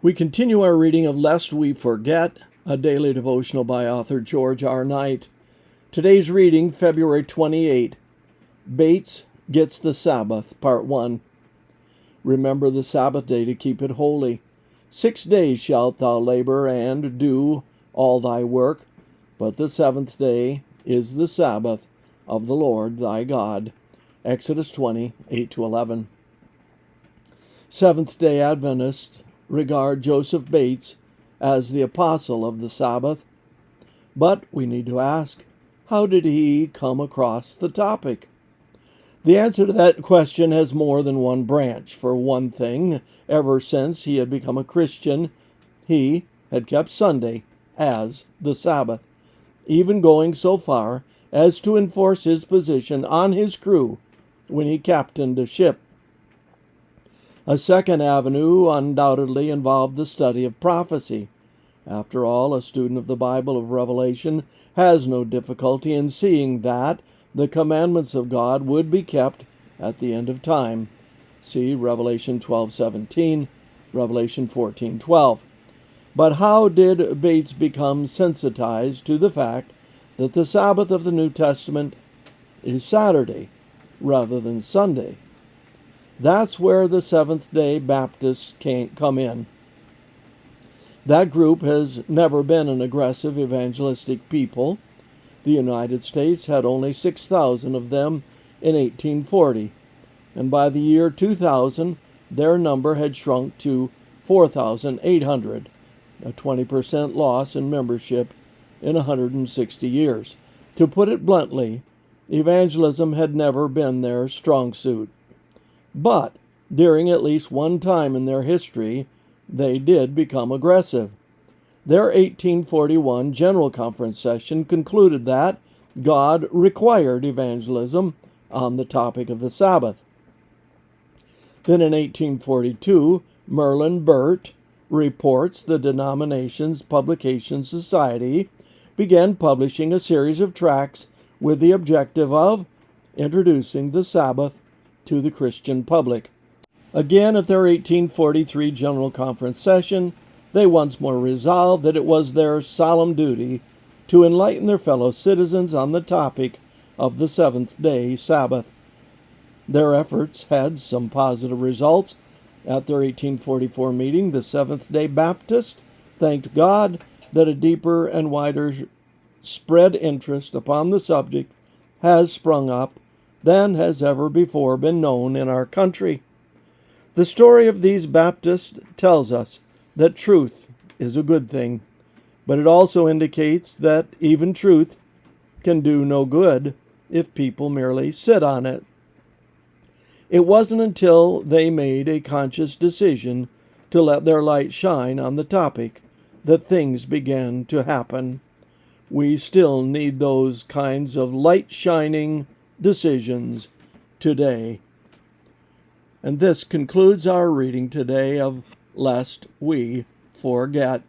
We continue our reading of Lest We Forget, a daily devotional by author George R. Knight. Today's reading, February 28. Bates Gets the Sabbath, Part 1. Remember the Sabbath day to keep it holy. 6 days shalt thou labor and do all thy work, but the seventh day is the Sabbath of the Lord thy God. Exodus 20, 8-11. Seventh-day Adventists regard Joseph Bates as the apostle of the Sabbath. But we need to ask, how did he come across the topic? The answer to that question has more than one branch. For one thing, ever since he had become a Christian, he had kept Sunday as the Sabbath, even going so far as to enforce his position on his crew when he captained a ship. A second avenue undoubtedly involved the study of prophecy. After all, a student of the Bible of Revelation has no difficulty in seeing that the commandments of God would be kept at the end of time. See Revelation 12:17, Revelation 14:12. But how did Bates become sensitized to the fact that the Sabbath of the New Testament is Saturday rather than Sunday? That's where the Seventh-day Baptists come in. That group has never been an aggressive evangelistic people. The United States had only 6,000 of them in 1840, and by the year 2000, their number had shrunk to 4,800, a 20% loss in membership in 160 years. To put it bluntly, evangelism had never been their strong suit. But during at least one time in their history, they did become aggressive. Their 1841 General Conference session concluded that God required evangelism on the topic of the Sabbath. Then in 1842, Merlin Burt reports the denomination's publication society began publishing a series of tracts with the objective of introducing the Sabbath to the Christian public. Again, at their 1843 General Conference session, they once more resolved that it was their solemn duty to enlighten their fellow citizens on the topic of the seventh-day Sabbath. Their efforts had some positive results. At their 1844 meeting, the Seventh-day Baptists thanked God that a deeper and wider spread interest upon the subject has sprung up than has ever before been known in our country. The story of these Baptists tells us that truth is a good thing, but it also indicates that even truth can do no good if people merely sit on it. It wasn't until they made a conscious decision to let their light shine on the topic that things began to happen. We still need those kinds of light-shining decisions today. And this concludes our reading today of Lest We Forget.